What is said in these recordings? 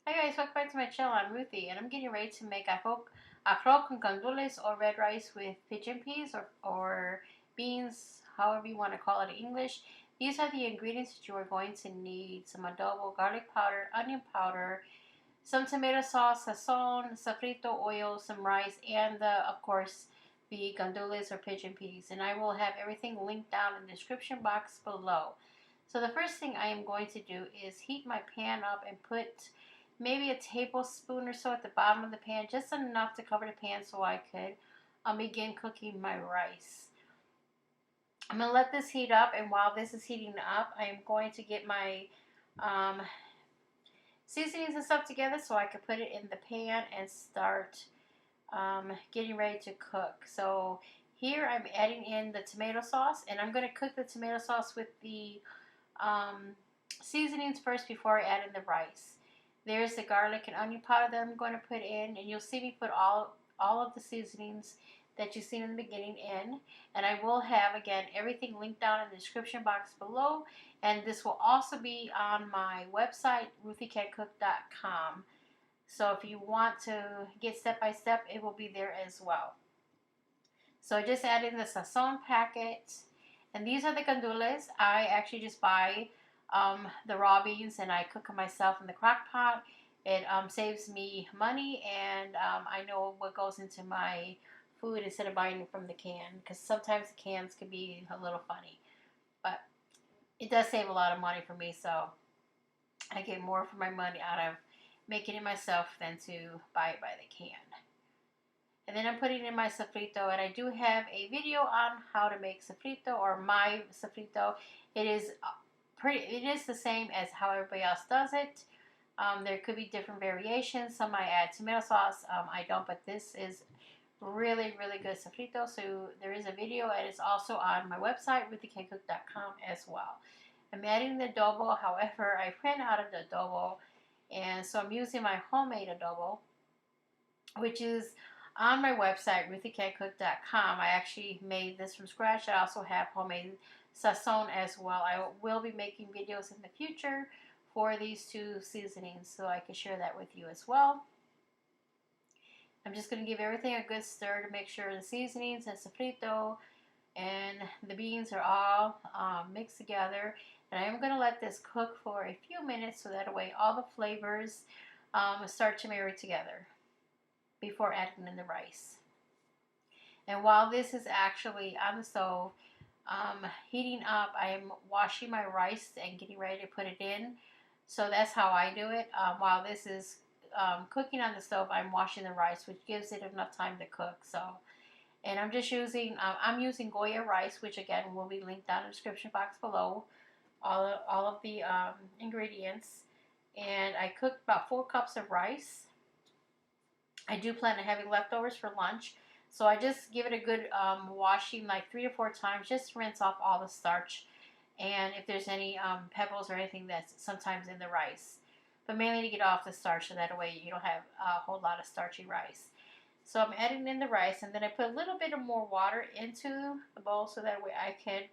Hi guys, welcome back to my channel. I'm Ruthie and I'm getting ready to make arroz con gandules or red rice with pigeon peas or beans, however you want to call it in English. These are the ingredients that you are going to need: some adobo, garlic powder, onion powder, some tomato sauce, sazon, safrito oil, some rice, and of course the gandules or pigeon peas. And I will have everything linked down in the description box below. So the first thing I am going to do is heat my pan up and put maybe a tablespoon or so at the bottom of the pan, just enough to cover the pan so I could begin cooking my rice. I'm going to let this heat up, and while this is heating up, I am going to get my um, seasonings and stuff together so I can put it in the pan and start getting ready to cook. So here I'm adding in the tomato sauce, and I'm going to cook the tomato sauce with the um, seasonings first before I add in the rice. There's the garlic and onion powder that I'm going to put in, and you'll see me put all of the seasonings that you've seen in the beginning in. And I will have, again, everything linked down in the description box below, and this will also be on my website, ruthiecancook.com. So if you want to get step by step, it will be there as well. So I just added the sazon packet, and these are the gandules. I actually just buy the raw beans and I cook them myself in the crock pot. It saves me money, and I know what goes into my food instead of buying it from the can, because sometimes the cans can be a little funny. But it does save a lot of money for me, so I get more for my money out of making it myself than to buy it by the can. And then I'm putting in my safrito, and I do have a video on how to make safrito, or my safrito. It is it is the same as how everybody else does it. There could be different variations. Some might add tomato sauce. I don't, but this is really, really good safrito. So there is a video, and it's also on my website, ruthiecancook.com as well. I'm adding the adobo. However, I ran out of the adobo, and so I'm using my homemade adobo, which is on my website, ruthiecancook.com. I actually made this from scratch. I also have homemade sazon as well. I will be making videos in the future for these two seasonings, so I can share that with you as well. I'm just going to give everything a good stir to make sure the seasonings and sofrito and the beans are all mixed together. And I'm going to let this cook for a few minutes so that way all the flavors start to marry together before adding in the rice. And while this is actually on the stove heating up, I am washing my rice and getting ready to put it in. So that's how I do it. While this is cooking on the stove, I'm washing the rice, which gives it enough time to cook. So, and I'm just using I'm using Goya rice, which again will be linked down in the description box below. All of the ingredients, and I cooked about 4 cups of rice. I do plan on having leftovers for lunch, so I just give it a good washing, like 3 to 4 times, just to rinse off all the starch, and if there's any pebbles or anything that's sometimes in the rice, but mainly to get off the starch, so that way you don't have a whole lot of starchy rice. So I'm adding in the rice, and then I put a little bit of more water into the bowl, so that way I can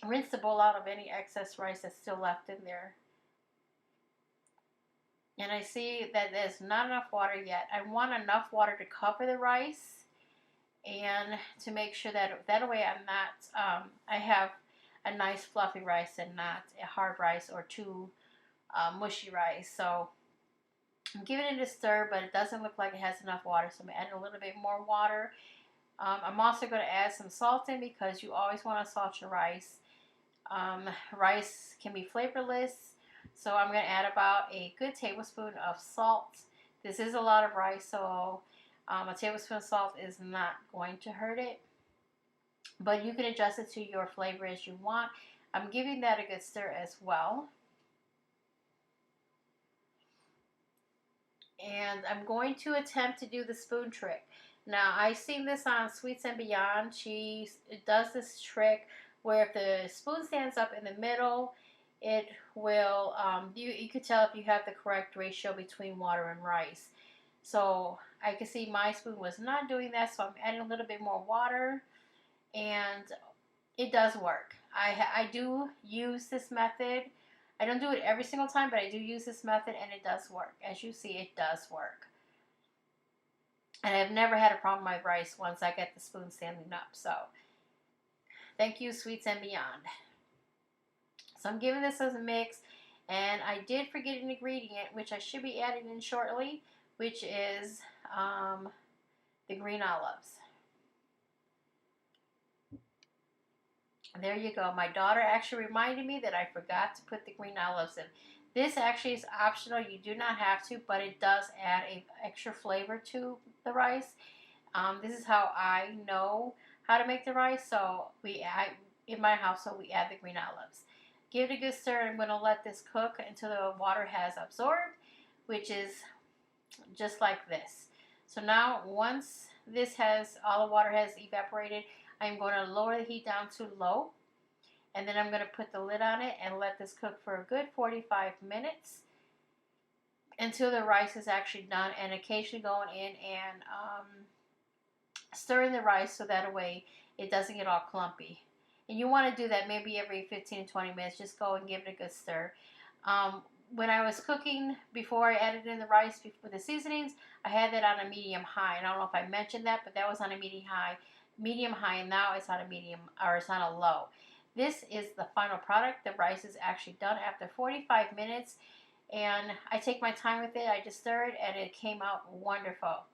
rinse the bowl out of any excess rice that's still left in there. And I see that there's not enough water yet. I want enough water to cover the rice, and to make sure that way I'm not, I have a nice fluffy rice and not a hard rice or too mushy rice. So I'm giving it a stir, but it doesn't look like it has enough water, so I'm adding a little bit more water. I'm also going to add some salt in, because you always want to salt your rice. Rice can be flavorless, so I'm going to add about a good tablespoon of salt. This is a lot of rice, so a tablespoon of salt is not going to hurt it, but you can adjust it to your flavor as you want. I'm giving that a good stir as well. And I'm going to attempt to do the spoon trick. Now, I've seen this on Sweets and Beyond. She does this trick where if the spoon stands up in the middle, it will, you could tell if you have the correct ratio between water and rice. So I can see my spoon was not doing that, so I'm adding a little bit more water, and it does work. I do use this method I don't do it every single time, but I do use this method and it does work. As you see, it does work. And I've never had a problem with my rice once I get the spoon standing up. So thank you, Sweets and Beyond. So I'm giving this as a mix. And I did forget an ingredient, which I should be adding in shortly, which is the green olives. There you go. My daughter actually reminded me that I forgot to put the green olives in. This actually is optional. You do not have to, but it does add an extra flavor to the rice. This is how I know how to make the rice. So in my household, we add the green olives. Give it a good stir. I'm going to let this cook until the water has absorbed, which is just like this. So now once all the water has evaporated, I'm going to lower the heat down to low, and then I'm going to put the lid on it and let this cook for a good 45 minutes until the rice is actually done, and occasionally going in and stirring the rice so that way it doesn't get all clumpy. And you want to do that maybe every 15 to 20 minutes. Just go and give it a good stir. When I was cooking before I added in the rice with the seasonings, I had that on a medium high. And I don't know if I mentioned that, but that was on a medium high, and now it's on a medium, or it's on a low. This is the final product. The rice is actually done after 45 minutes, and I take my time with it. I just stir it, and it came out wonderful.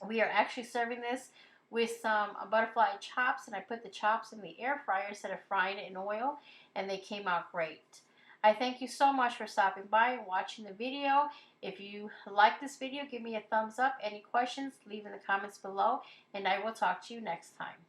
We are actually serving this with some butterfly chops, and I put the chops in the air fryer instead of frying it in oil, and they came out great. I thank you so much for stopping by and watching the video. If you like this video, give me a thumbs up. Any questions, leave in the comments below, and I will talk to you next time.